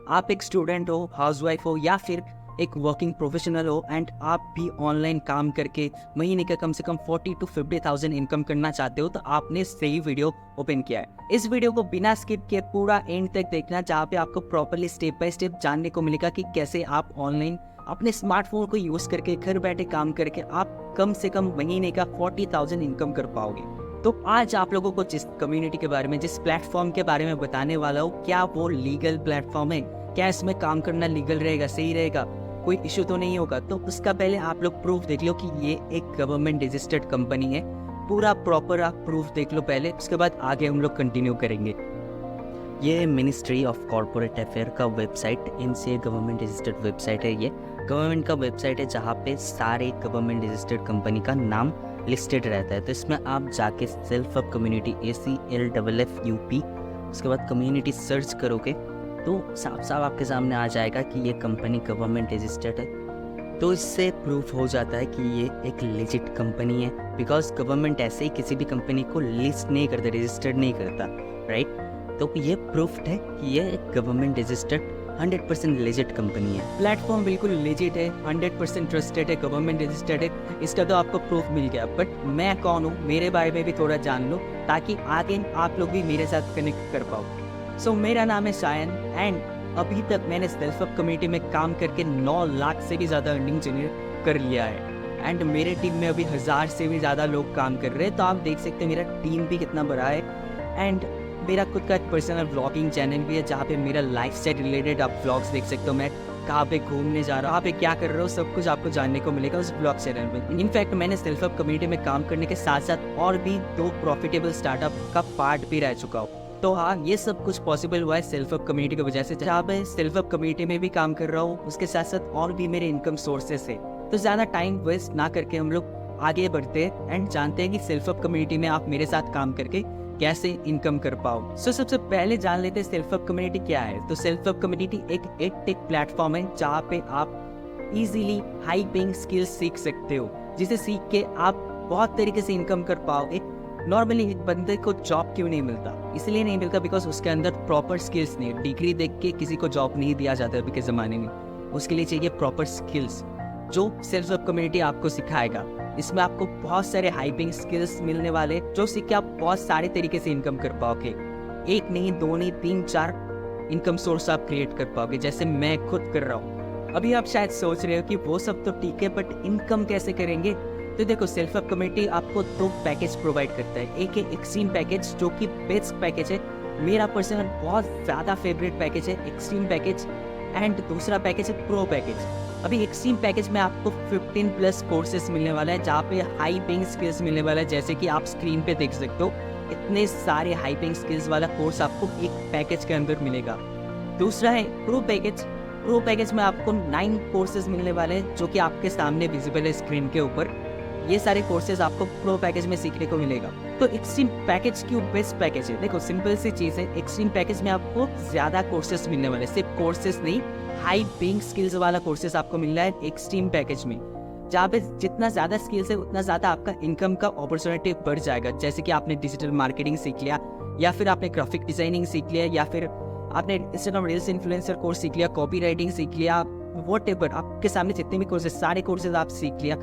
आप एक स्टूडेंट हो, हाउसवाइफ हो या फिर एक वर्किंग प्रोफेशनल हो एंड आप भी ऑनलाइन काम करके महीने का कम से कम 40 to 50,000 इनकम करना चाहते हो, तो आपने सही वीडियो ओपन किया है। इस वीडियो को बिना स्किप किए पूरा एंड तक देखना, जहाँ पे आपको प्रॉपर्ली स्टेप बाय स्टेप जानने को मिलेगा कि कैसे आप ऑनलाइन अपने स्मार्टफोन को यूज करके घर बैठे काम करके आप कम से कम महीने का 40,000 इनकम कर पाओगे। तो आज आप लोगों को जिस कम्युनिटी के बारे में, जिस प्लेटफॉर्म के बारे में बताने वाला हूँ, क्या वो लीगल प्लेटफॉर्म है, क्या इसमें काम करना लीगल रहेगा, सही रहेगा, कोई इशू तो नहीं होगा, तो उसका पहले आप लोग प्रूफ देख लो कि ये एक गवर्नमेंट रजिस्टर्ड कंपनी है। पूरा प्रॉपर आप प्रूफ देख लो पहले, उसके बाद आगे हम लोग कंटिन्यू करेंगे। ये मिनिस्ट्री ऑफ कॉर्पोरेट अफेयर का वेबसाइट, इनसे गवर्नमेंट रजिस्टर्ड वेबसाइट है। ये गवर्नमेंट का वेबसाइट है जहाँ पे सारे गवर्नमेंट रजिस्टर्ड कंपनी का नाम लिस्टेड रहता है। तो इसमें आप जाके सेल्फ हेल्प कम्युनिटी ACLFFUP उसके बाद कम्युनिटी सर्च करोगे तो साफ साफ आपके सामने आ जाएगा कि ये कंपनी गवर्नमेंट रजिस्टर्ड है। तो इससे प्रूफ हो जाता है कि ये एक लेजिट कंपनी है, बिकॉज गवर्नमेंट ऐसे ही किसी भी कंपनी को लिस्ट नहीं करता, रजिस्टर्ड नहीं करता, राइट। तो ये प्रूफ है कि ये एक गवर्नमेंट रजिस्टर्ड 100% लेजिट कंपनी है। प्लेटफॉर्म बिल्कुल लेजिट है, 100% ट्रस्टेड है, गवर्नमेंट रजिस्टर्ड है। इसका तो आपको प्रूफ मिल गया, बट मैं कौन हूँ, मेरे बारे में भी थोड़ा जान लो ताकि आगे आप लोग भी मेरे साथ कनेक्ट कर पाओ। सो मेरा नाम है शायन एंड अभी तक मैंने सेल्फ हेल्प कम्युनिटी में काम करके 9 लाख से भी ज़्यादा अर्निंग जनरेट कर लिया है एंड मेरे टीम में अभी 1000 से भी ज़्यादा लोग काम कर रहे हैं। तो आप देख सकते हैं मेरा टीम भी कितना बड़ा है एंड मेरा खुद का एक पर्सनल व्लॉगिंग चैनल भी है जहाँ पे मेरा लाइफ से रिलेटेड आप व्लॉग्स देख सकते हो। मैं कहाँ पे घूमने जा रहा हूँ, कहाँ पे क्या कर रहा हूँ, सब कुछ आपको जानने को मिलेगा उस ब्लॉग चैनल में। इनफैक्ट मैंने सेल्फ हेल्प कम्युनिटी में काम करने के साथ साथ और भी 2 प्रॉफिटेबल स्टार्टअप का पार्ट भी रह चुका हूँ। तो हाँ, ये सब कुछ पॉसिबल हुआ है सेल्फ हेल्प कम्युनिटी की वजह से। जहाँ मैं सेल्फ हेल्प कम्युनिटी में भी काम कर रहा हूँ, उसके साथ साथ और भी मेरे इनकम सोर्सेस है। तो ज़्यादा टाइम वेस्ट ना करके हम लोग आगे बढ़ते हैं एंड जानते हैं कि सेल्फ हेल्प कम्युनिटी में आप मेरे साथ काम करके कैसे इनकम कर पाओ। सो सबसे पहले जान लेते हैं सेल्फ हेल्प कम्युनिटी क्या है। तो सेल्फ हेल्प कम्युनिटी एक एडटेक प्लेटफॉर्म है जहाँ पे आप इजीली हाई पेइंग स्किल्स सीख सकते हो, जिसे सीख के आप बहुत तरीके से इनकम कर पाओगे। नॉर्मली एक बंदे को जॉब क्यों नहीं मिलता, इसलिए नहीं मिलता बिकॉज उसके अंदर प्रॉपर स्किल्स नहीं है। डिग्री देख के किसी को जॉब नहीं दिया जाता अभी के ज़माने में, उसके लिए चाहिए प्रॉपर स्किल्स जो सेल्फ हेल्प कम्युनिटी आपको सिखाएगा। इसमें आपको बहुत सारे हाइपिंग स्किल्स मिलने वाले जो सीख के आप बहुत सारे तरीके से इनकम कर पाओगे। 1 नहीं, 2 नहीं, 3 4 इनकम सोर्स आप क्रिएट कर पाओगे, जैसे मैं खुद कर रहा हूँ। अभी आप शायद सोच रहे हो कि वो सब तो ठीक है बट इनकम कैसे करेंगे। तो देखो, सेल्फ हेल्प कम्युनिटी आपको 2 पैकेज प्रोवाइड करता है। एक है एक्सट्रीम पैकेज जो कि बेस्ट पैकेज है, मेरा पर्सनल बहुत ज़्यादा फेवरेट पैकेज है एक्सट्रीम पैकेज, एंड दूसरा पैकेज है प्रो पैकेज। अभी एक्सट्रीम पैकेज में आपको 15+ कोर्सेज मिलने वाला है जहाँ पे हाई पेइंग स्किल्स मिलने वाला है, जैसे कि आप स्क्रीन पे देख सकते हो। इतने सारे हाई पेइंग स्किल्स वाला कोर्स आपको एक पैकेज के अंदर मिलेगा। दूसरा है प्रो पैकेज। प्रो पैकेज में आपको 9 कोर्सेज मिलने वाले हैं जो कि आपके सामने विजिबल है स्क्रीन के ऊपर। ये सारे कोर्सेज आपको प्रो पैकेज में सीखने को मिलेगा। तो एक्सट्रीम पैकेज क्यों बेस्ट पैकेज है? देखो, सिंपल सी चीज़ है, एक्सट्रीम पैकेज में आपको ज़्यादा कोर्सेज मिलने वाले, सिर्फ कोर्सेज नहीं, हाई पेइंग स्किल्स वाला कोर्सेज आपको मिल रहा है एक्सट्रीम पैकेज में, जहाँ पे जितना ज़्यादा स्किल्स है उतना ज़्यादा आपका इनकम का अपॉर्चुनिटी बढ़ जाएगा। जैसे कि आपने डिजिटल मार्केटिंग सीख लिया, या फिर आपने ग्राफिक डिजाइनिंग सीख लिया, या फिर आपने इंस्टाग्राम रील्स इन्फ्लुएंसर कोर्स सीख लिया, कॉपी राइटिंग सीख लिया, व्हाटएवर आपके सामने जितने भी कोर्सेज, सारे कोर्सेज आप सीख लिया।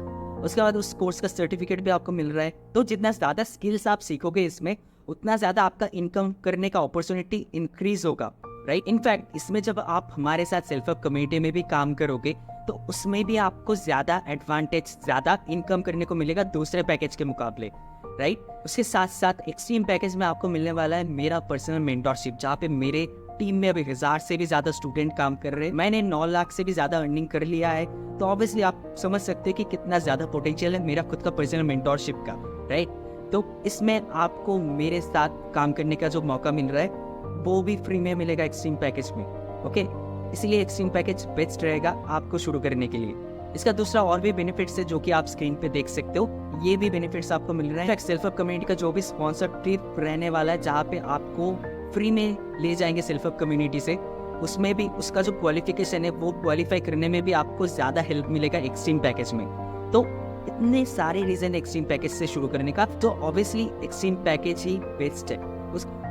उसके बाद उस कोर्स का सर्टिफिकेट भी आपको मिल रहा है। तो जितना ज़्यादा स्किल्स आप सीखोगे इसमें, उतना ज़्यादा आपका इनकम करने का अपॉर्चुनिटी इंक्रीज होगा, राइट। इनफैक्ट इसमें जब आप हमारे साथ सेल्फ हेल्प कम्युनिटी में भी काम करोगे तो उसमें भी आपको ज़्यादा एडवांटेज, ज़्यादा इनकम करने को मिलेगा दूसरे पैकेज के मुकाबले, राइट। उसके साथ साथ एक्सट्रीम पैकेज में आपको मिलने वाला है मेरा पर्सनल मेंटरशिप, जहाँ पे मेरे टीम में अभी 1000 से भी ज़्यादा स्टूडेंट काम कर रहे हैं। मैंने 9 लाख से भी ज़्यादा अर्निंग कर लिया है। तो ऑब्वियसली आप समझ सकते हो कि कितना ज़्यादा पोटेंशियल है मेरा खुद का पर्सनल मेंटरशिप का, राइट। तो इसमें आपको मेरे साथ काम करने का जो मौका मिल रहा है वो भी फ्री में मिलेगा एक्सट्रीम पैकेज में, ओके। इसलिए एक्सट्रीम पैकेज बेस्ट रहेगा आपको शुरू करने के लिए। इसका दूसरा और भी बेनिफिट्स है जो कि आप स्क्रीन पे देख सकते हो। ये भी बेनिफिट्स आपको मिल रहे हैं। सेल्फ हेल्प कम्युनिटी का जो भी स्पॉन्सर ट्रिप रहने वाला है जहाँ पे आपको फ्री में ले जाएंगे सेल्फ हेल्प कम्युनिटी से, उसमें भी उसका जो क्वालिफिकेशन है वो क्वालिफाई करने में भी आपको ज़्यादा हेल्प मिलेगा एक्सट्रीम पैकेज में। तो इतने सारे रीज़न एक्सट्रीम पैकेज से शुरू करने का, तो ऑब्वियसली एक्सट्रीम पैकेज ही बेस्ट है।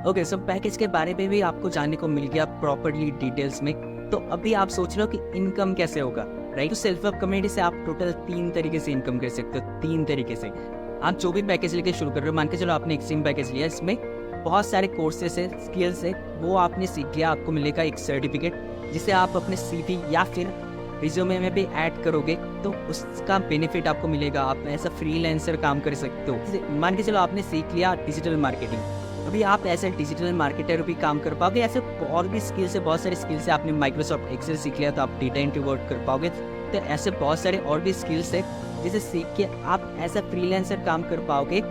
ओके, सो पैकेज के बारे में भी आपको जानने को मिल गया प्रॉपरली डिटेल्स में। तो अभी आप सोच रहे हो कि इनकम कैसे होगा, राइट? तो सेल्फ हेल्प कम्युनिटी से आप टोटल 3 तरीके से इनकम कर सकते हो, 3 तरीके से। आप जो भी पैकेज लेके शुरू कर रहे हो, मान के चलो आपने एक्सट्रीम पैकेज लिया, इसमें बहुत सारे कोर्सेस है, स्किल्स है, वो आपने सीख लिया, आपको मिलेगा एक सर्टिफिकेट जिसे आप अपने CV या फिर रिज्यूमे में भी ऐड करोगे तो उसका बेनिफिट आपको मिलेगा। आप ऐसा फ्रीलांसर काम कर सकते हो। मान के चलो आपने सीख लिया डिजिटल मार्केटिंग, अभी आप ऐसे डिजिटल मार्केटर भी काम कर पाओगे। ऐसे और भी स्किल्स है, बहुत सारे स्किल्स है। आपने माइक्रोसॉफ्ट एक्सेल सीख लिया तो आप डेटा एंट्री वर्क कर पाओगे। तो ऐसे बहुत सारे और भी स्किल्स है जिसे सीख के आप एज अ फ्रीलांसर काम कर पाओगे।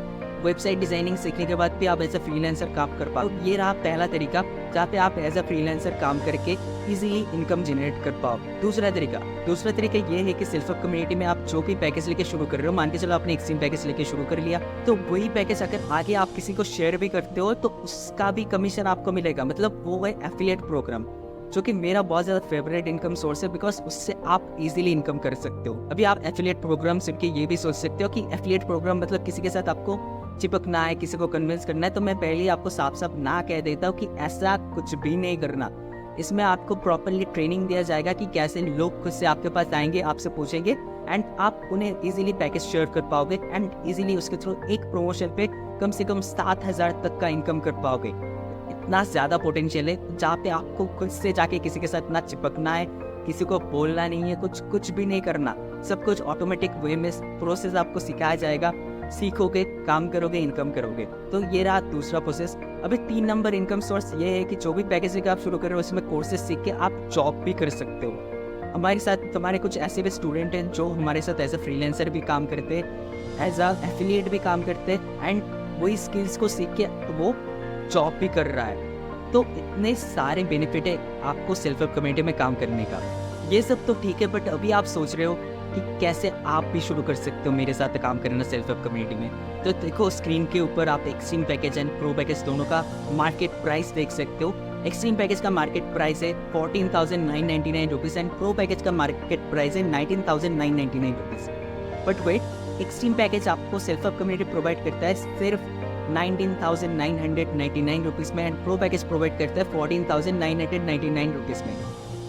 वेबसाइट डिजाइनिंग सीखने के बाद भी आप एज अ फ्रीलांसर काम कर पाओ। ये रहा पहला तरीका जहाँ पे आप एज अ फ्रीलांसर काम करके इजीली इनकम जनरेट कर पाओ। दूसरा तरीका ये है कि सेल्फ हेल्प कम्युनिटी में आप जो भी पैकेज लेके शुरू कर रहे हो, मान के चलो आपने एक्सट्रीम पैकेज लेके शुरू कर लिया, तो वही पैकेज अगर आगे आप किसी को शेयर भी करते हो तो उसका भी कमीशन आपको मिलेगा। मतलब वो है एफिलिएट प्रोग्राम, जो कि मेरा बहुत ज़्यादा फेवरेट इनकम सोर्स है, बिकॉज उससे आप इजीली इनकम कर सकते हो। अभी आप एफिलिएट प्रोग्राम सुन के ये भी सोच सकते हो कि एफिलिएट प्रोग्राम मतलब किसी के साथ आपको चिपकना है, किसी को कन्विंस करना है। तो मैं पहले ही आपको साफ साफ ना कह देता हूँ कि ऐसा कुछ भी नहीं करना। इसमें आपको प्रॉपरली ट्रेनिंग दिया जाएगा कि कैसे लोग खुद से आपके पास आएंगे, आपसे पूछेंगे एंड आप उन्हें इजीली पैकेज शेयर कर पाओगे एंड इजीली उसके थ्रू एक प्रमोशन पे कम से कम 7,000 तक का इनकम कर पाओगे। इतना ज़्यादा पोटेंशियल है जहाँ पे आपको खुद से जाके किसी के साथ ना चिपकना है, किसी को बोलना नहीं है, कुछ भी नहीं करना। सब कुछ ऑटोमेटिक वे में प्रोसेस आपको सिखाया जाएगा। सीखोगे, काम करोगे, इनकम करोगे। तो ये रहा दूसरा प्रोसेस। अभी 3 नंबर इनकम सोर्स ये है कि जो भी पैकेज लेकर आप शुरू कर रहे हो उसमें कोर्सेज सीख के आप जॉब भी कर सकते हो। हमारे साथ हमारे कुछ ऐसे भी स्टूडेंट हैं जो हमारे साथ एज अ फ्रीलांसर भी काम करते हैं, एज अ एफिलिएट भी काम करते हैं एंड वही स्किल्स को सीख के वो जॉब भी कर रहा है। तो इतने सारे बेनिफिट है आपको सेल्फ हेल्प कम्युनिटी में काम करने का। ये सब तो ठीक है, बट अभी आप सोच रहे हो कि कैसे आप भी शुरू कर सकते हो मेरे साथ काम करना सेल्फ हेल्प कम्युनिटी में। तो देखो स्क्रीन के ऊपर आप extreme package and pro package दोनों का मार्केट प्राइस देख सकते हो। एक्सट्रीम पैकेज का मार्केट प्राइस है 14,999 रुपीज़ एंड प्रो पैकेज का मार्केट प्राइस है 19,999 rupees. But wait, extreme package आपको सेल्फ हेल्प कम्युनिटी प्रोवाइड करता है सिर्फ 19,999 रुपीज़ में एंड प्रो पैकेज प्रोवाइड करता है 14,999 रुपीज़ में।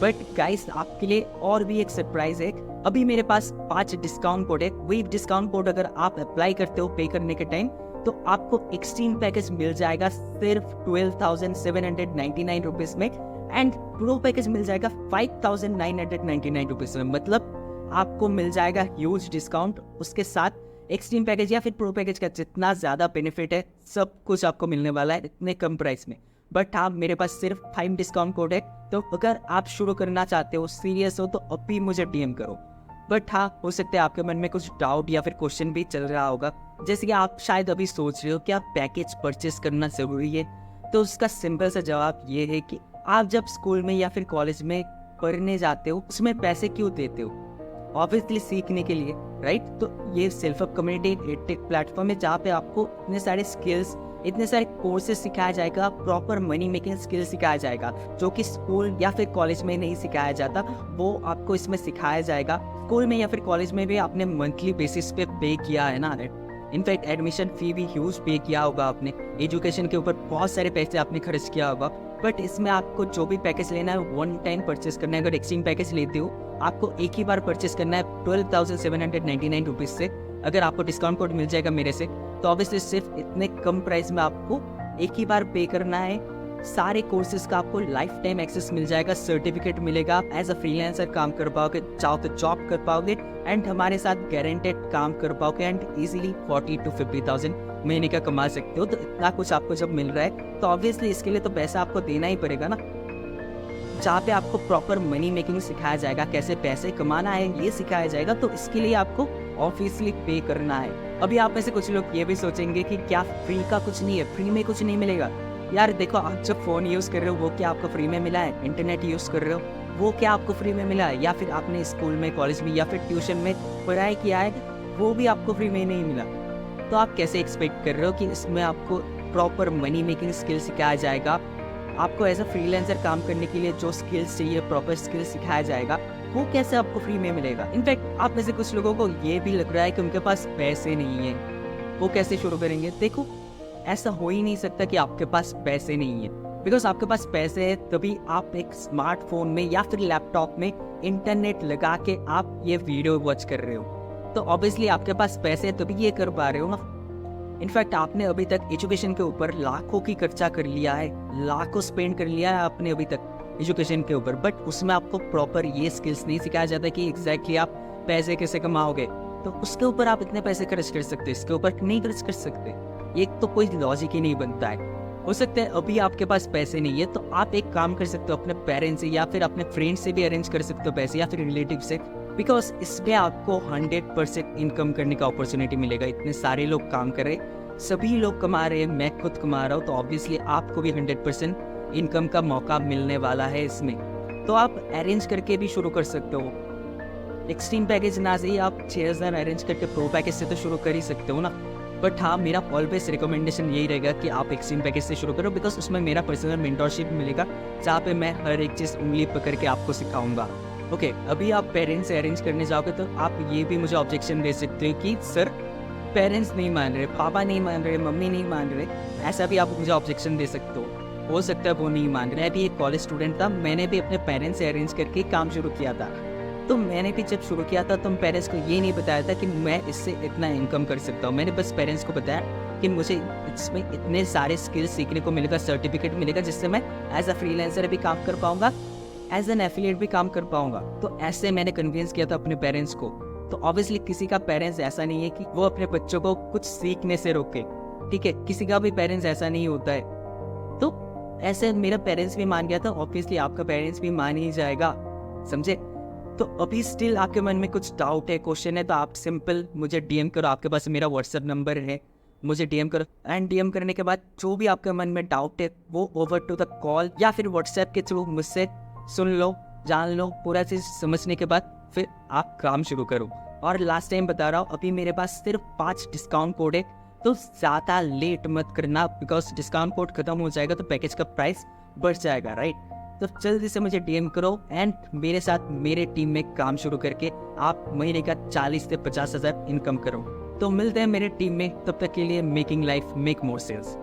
बट गाइस, आपके लिए और भी एक सरप्राइज है। अभी मेरे पास 5 डिस्काउंट कोड है। वही डिस्काउंट कोड अगर आप अप्लाई करते हो पे करने के टाइम तो आपको एक्सट्रीम पैकेज मिल जाएगा सिर्फ 12,799 रुपीज़ में एंड प्रो पैकेज मिल जाएगा 5,999 रुपीज़ में। मतलब आपको मिल जाएगा ह्यूज डिस्काउंट। उसके साथ एक्सट्रीम पैकेज या फिर प्रो पैकेज का जितना ज़्यादा बेनिफिट है सब कुछ आपको मिलने वाला है इतने कम प्राइस में। बट हाँ, मेरे पास सिर्फ 5 डिस्काउंट कोड है, तो अगर आप शुरू करना चाहते हो, सीरियस हो, तो अभी मुझे DM करो। बट हाँ, हो सकता है आपके मन में कुछ डाउट या फिर क्वेश्चन भी चल रहा होगा, जैसे कि आप शायद अभी सोच रहे हो क्या पैकेज परचेस करना ज़रूरी है। तो उसका सिंपल सा जवाब ये है कि आप जब स्कूल में या फिर कॉलेज में पढ़ने जाते हो उसमें पैसे क्यों देते हो? ऑब्वियसली सीखने के लिए, राइट? तो ये सेल्फ हेल्प कम्युनिटी एक प्लेटफॉर्म है जहाँ पे आपको इतने सारे स्किल्स, इतने सारे कोर्सेज सिखाया जाएगा, प्रॉपर मनी मेकिंग स्किल सिखाया जाएगा जो कि स्कूल या फिर कॉलेज में नहीं सिखाया जाता, वो आपको इसमें सिखाया जाएगा। स्कूल में या फिर कॉलेज में भी आपने मंथली बेसिस पे पे किया है ना, इनफैक्ट एडमिशन फी भी ह्यूज पे किया होगा आपने, एजुकेशन के ऊपर बहुत सारे पैसे आपने खर्च किया होगा। बट इसमें आपको जो भी पैकेज लेना है 1 टाइम परचेस करना है। अगर एक्सट्रीम पैकेज लेते हो आपको एक ही बार परचेस करना है 12,799 रुपीज़ से। अगर आपको डिस्काउंट कोड मिल जाएगा मेरे से तो ऑब्वियसली सिर्फ इतने कम प्राइस में आपको एक ही बार पे करना है। सारे कोर्सेज का आपको लाइफ टाइम एक्सेस मिल जाएगा, सर्टिफिकेट मिलेगा, आप एज अ फ्रीलांसर काम कर पाओगे, चाहो तो जॉब कर पाओगे एंड हमारे साथ गारंटेड काम कर पाओगे एंड इजीली 40 to 50,000 महीने का कमा सकते हो। तो इतना कुछ आपको जब मिल रहा है तो ऑब्वियसली इसके लिए तो पैसा आपको देना ही पड़ेगा ना। जहाँ पे आपको प्रॉपर मनी मेकिंग सिखाया जाएगा, कैसे पैसे कमाना है ये सिखाया जाएगा, तो इसके लिए आपको ऑब्वियसली पे करना है। अभी आप में से कुछ लोग ये भी सोचेंगे कि क्या फ्री का कुछ नहीं है, फ्री में कुछ नहीं मिलेगा। यार देखो, आप जब फ़ोन यूज़ कर रहे हो वो क्या आपको फ्री में मिला है? इंटरनेट यूज़ कर रहे हो वो क्या आपको फ्री में मिला है? या फिर आपने स्कूल में, कॉलेज में या फिर ट्यूशन में पढ़ाई किया है वो भी आपको फ्री में नहीं मिला। तो आप कैसे एक्सपेक्ट कर रहे हो कि इसमें आपको प्रॉपर मनी मेकिंग स्किल सिखाया जाएगा, आपको एज अ फ्रीलांसर काम करने के लिए जो स्किल्स चाहिए प्रॉपर स्किल्स सिखाया जाएगा, वो कैसे आपको फ्री में मिलेगा? इनफैक्ट आप में से कुछ लोगों को ये भी लग रहा है कि उनके पास पैसे नहीं है, वो कैसे शुरू करेंगे? देखो, ऐसा हो ही नहीं सकता कि आपके पास पैसे नहीं है, बिकॉज आपके पास पैसे है तभी आप एक स्मार्टफोन में या फिर लैपटॉप में इंटरनेट लगा के आप ये वीडियो वॉच कर रहे हो। तो ऑब्वियसली आपके पास पैसे है तभी ये कर पा रहे हो ना। इनफैक्ट आपने अभी तक एजुकेशन के ऊपर लाखों की खर्चा कर लिया है, लाखों स्पेंड कर लिया है आपने अभी तक एजुकेशन के ऊपर, बट उसमें आपको प्रॉपर ये स्किल्स नहीं सिखाया जाता कि एग्जैक्टली आप पैसे कैसे कमाओगे। तो उसके ऊपर आप इतने पैसे खर्च कर सकते, इसके ऊपर नहीं खर्च कर सकते। ये तो कोई लॉजिक ही नहीं बनता है। हो सकता है अभी आपके पास पैसे नहीं है तो आप एक काम कर सकते हो, अपने पेरेंट्स से या फिर अपने फ्रेंड से भी अरेंज कर सकते हो पैसे, या फिर रिलेटिव से, बिकॉज इसमें आपको 100% इनकम करने का अपॉर्चुनिटी मिलेगा। इतने सारे लोग काम कर रहे, सभी लोग कमा रहे हैं, मैं खुद कमा रहा हूँ, तो ऑब्वियसली आपको भी 100% इनकम का मौका मिलने वाला है इसमें। तो आप अरेंज करके भी शुरू कर सकते हो। एक्सट्रीम पैकेज ना सही, आप 6000 अरेंज करके प्रो पैकेज से तो शुरू कर ही सकते हो ना। बट हाँ, मेरा ऑलवेज रिकमेंडेशन यही रहेगा कि आप एक्सट्रीम पैकेज से शुरू करो, बिकॉज उसमें मेरा पर्सनल मेंटरशिप मिलेगा, जहाँ पे मैं हर एक चीज़ उंगली पकड़ के आपको सिखाऊंगा। ओके, अभी आप पेरेंट्स से अरेंज करने जाओगे तो आप ये भी मुझे ऑब्जेक्शन दे सकते हो कि सर पेरेंट्स नहीं मान रहे, पापा नहीं मान रहे, मम्मी नहीं मान रहे, ऐसा भी आप मुझे ऑब्जेक्शन दे सकते हो सकता है वो नहीं मान रहे। मैं भी एक कॉलेज स्टूडेंट था, मैंने भी अपने पेरेंट्स से अरेंज करके काम शुरू किया था। तो मैंने भी जब शुरू किया था तो पेरेंट्स को ये नहीं बताया था कि मैं इससे इतना इनकम कर सकता हूँ। मैंने बस पेरेंट्स को बताया कि मुझे इसमें इतने सारे स्किल्स सीखने को मिलेगा, सर्टिफिकेट मिलेगा, जिससे मैं एज अ फ्रीलांसर भी काम कर पाऊंगा, एज एन एफिलिएट भी काम कर पाऊंगा। तो ऐसे मैंने कन्विंस किया था अपने पेरेंट्स को। तो ऑब्वियसली किसी का पेरेंट्स ऐसा नहीं है कि वो अपने बच्चों को कुछ सीखने से रोके, ठीक है, किसी का भी पेरेंट्स ऐसा नहीं होता है। तो ऐसे मेरा पेरेंट्स भी मान गया था, ऑब्वियसली आपका पेरेंट्स भी मान ही जाएगा, समझे। तो अभी स्टिल आपके मन में कुछ डाउट है, क्वेश्चन है, तो आप सिंपल मुझे डीएम करो, आपके पास मेरा व्हाट्सएप नंबर है, मुझे डीएम करो। एंड डीएम करने के बाद जो भी आपके मन में डाउट है वो ओवर टू द कॉल या फिर व्हाट्सएप के थ्रू मुझसे सुन लो, जान लो, पूरा चीज़ समझने के बाद फिर आप काम शुरू करो। और लास्ट टाइम बता रहा हूँ, अभी मेरे पास सिर्फ 5 डिस्काउंट कोड है, तो ज़्यादा लेट मत करना, बिकॉज डिस्काउंट कोड खत्म हो जाएगा तो पैकेज का प्राइस बढ़ जाएगा, राइट। तो जल्दी से मुझे डीएम करो एंड मेरे साथ मेरे टीम में काम शुरू करके आप महीने का 40 से 50 हज़ार इनकम करो। तो मिलते हैं मेरे टीम में, तब तक के लिए making life make more sales.